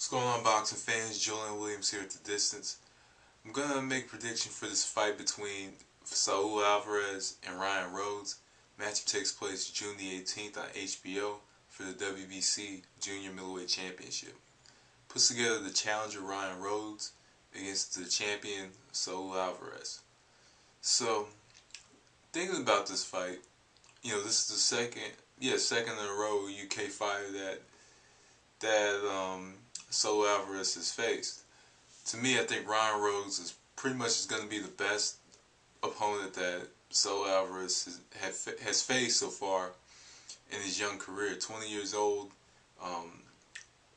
What's going on, boxing fans? Julian Williams here at the distance. I'm going to make a prediction for this fight between Saul Alvarez and Rhoades. Matchup takes place June the 18th on HBO for the WBC Junior Middleweight Championship. Puts together the challenger Rhoades against the champion Saul Alvarez. So, thinking about this fight, this is the second in a row UK fighter that Saul Alvarez has faced. To me, I think Rhoades is pretty much going to be the best opponent that Saul Alvarez has faced so far in his young career. 20 years old,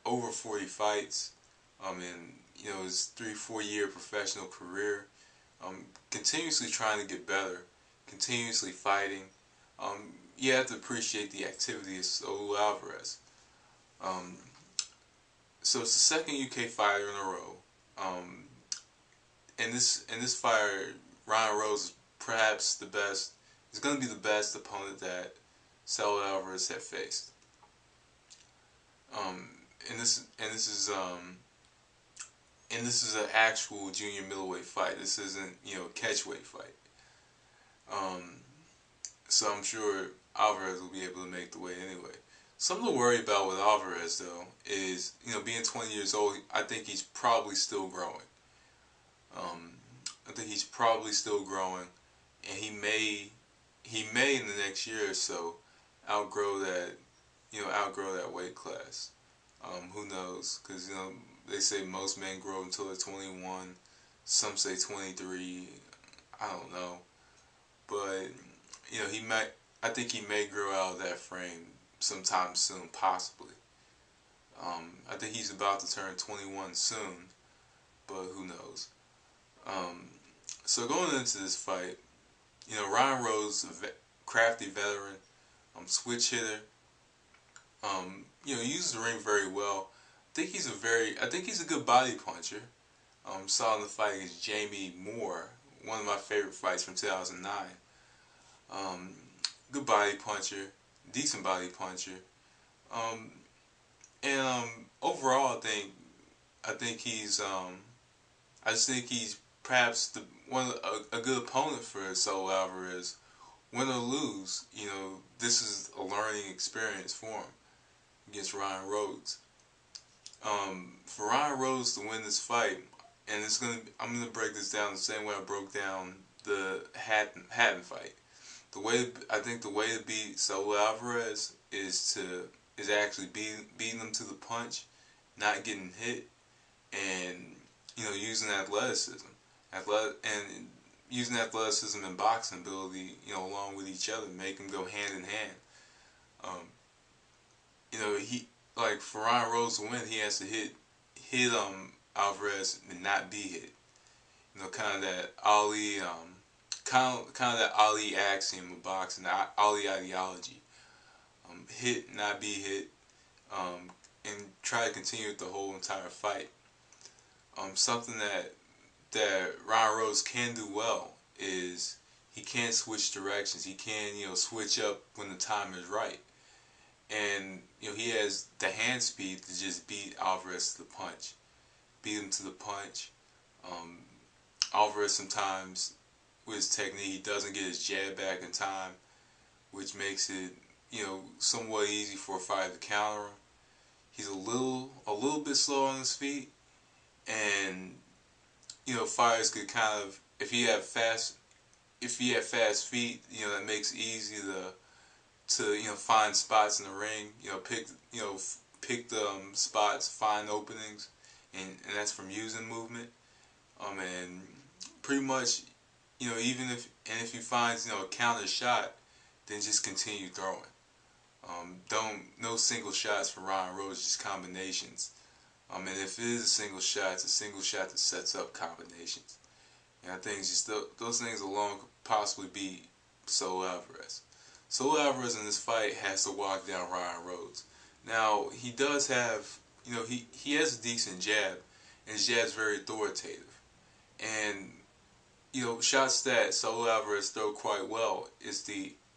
over 40 fights, in his 3-4 year professional career, continuously trying to get better, continuously fighting. You have to appreciate the activity of Saul Alvarez. So it's the second UK fighter in a row. And this fighter, Rhoades, is perhaps the best. Is going to be the best opponent that Saul Alvarez had faced. And this is an actual junior middleweight fight. This isn't a catchweight fight. So I'm sure Alvarez will be able to make the weight anyway. Something to worry about with Alvarez, though, is, being 20 years old, I think he's probably still growing. I think he's probably still growing, and he may in the next year or so outgrow that weight class. Who knows? Because they say most men grow until they're 21. Some say 23. I don't know, but he might. I think he may grow out of that frame sometime soon, possibly. I think he's about to turn 21 soon, but who knows? So going into this fight, Rhoades, a crafty veteran, switch hitter. He uses the ring very well. I think he's a good body puncher. Saw in the fight against Jamie Moore, one of my favorite fights from 2009. Good body puncher, decent body puncher. Overall, I just think he's perhaps a good opponent for Saul Alvarez. Win or lose, this is a learning experience for him against Rhoades. For Rhoades to win this fight, and I'm gonna break this down the same way I broke down the Hatton fight. I think the way to beat Saul Alvarez is actually beating him to the punch, not getting hit, and using athleticism, and using athleticism and boxing ability, along with each other, make them go hand in hand. For Rhoades to win, he has to hit Alvarez and not be hit. Kind of that Ali, kind of that Ali axiom of boxing, the Ali ideology. Hit, not be hit, and try to continue it the whole entire fight. Something that Rhoades can do well is he can switch directions. He can switch up when the time is right, and he has the hand speed to just beat Alvarez to the punch, beat him to the punch. Alvarez sometimes with his technique, he doesn't get his jab back in time, which makes it somewhat easy for a fighter to counter him. He's a little bit slow on his feet, and fighters could kind of, if he have fast feet, that makes it easy to find spots in the ring, pick the spots, find openings, and that's from using movement. And pretty much, even if he finds a counter shot, then just continue throwing. No single shots for Rhoades, just combinations. And if it is a single shot, it's a single shot that sets up combinations. And I think just those things alone could possibly beat Saul Alvarez. Saul Alvarez in this fight has to walk down Rhoades. Now, he does have, he has a decent jab, and his jab's very authoritative. And, shots that Saul Alvarez throw quite well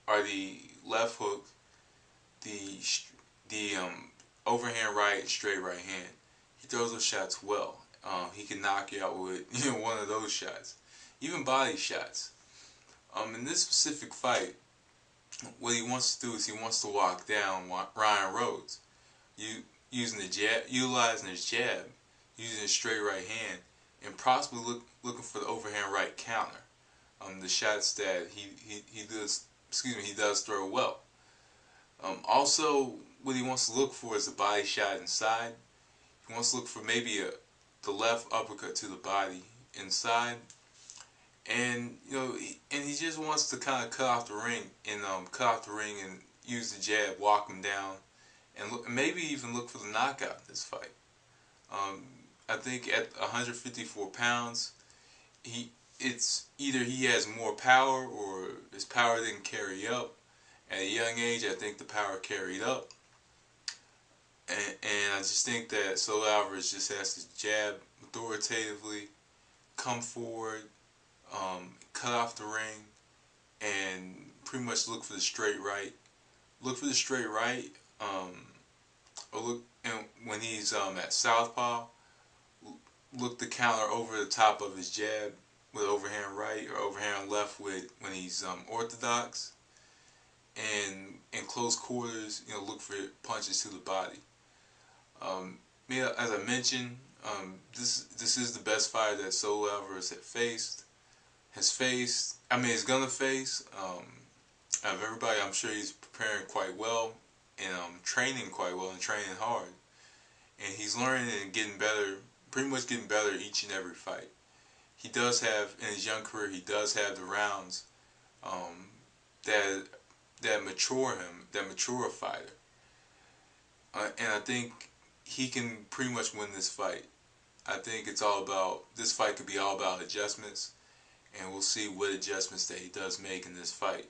are the left hook, the overhand right, and straight right hand. He throws those shots well. He can knock you out with one of those shots, even body shots. In this specific fight, what he wants to do is he wants to walk down Ryan Rhoades, using the jab, utilizing his jab, using his straight right hand, and possibly looking for the overhand right counter. The shots that he does throw well. Also, what he wants to look for is a body shot inside. He wants to look for maybe the left uppercut to the body inside, and he just wants to kind of cut off the ring and use the jab, walk him down, and maybe even look for the knockout in this fight. I think at 154 pounds, it's either he has more power or his power didn't carry up. At a young age, I think the power carried up. And I just think that Saul Alvarez just has to jab authoritatively, come forward, cut off the ring, and pretty much look for the straight right. Look for the straight right, or look, and when he's at southpaw, look to counter over the top of his jab with overhand right or overhand left with when he's orthodox. And in close quarters, look for punches to the body. As I mentioned, this is the best fighter that Saul Alvarez is gonna face. Out of everybody, I'm sure he's preparing quite well and training quite well and training hard. And he's learning and getting better, pretty much getting better each and every fight. He does have, in his young career, he does have the rounds that mature him, that mature a fighter. And I think he can pretty much win this fight. I think this fight could be all about adjustments, and we'll see what adjustments that he does make in this fight.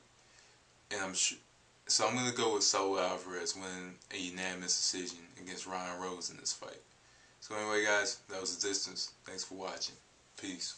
And so I'm going to go with Saul Alvarez winning a unanimous decision against Ryan Rhoades in this fight. So anyway, guys, that was The Distance. Thanks for watching. Peace.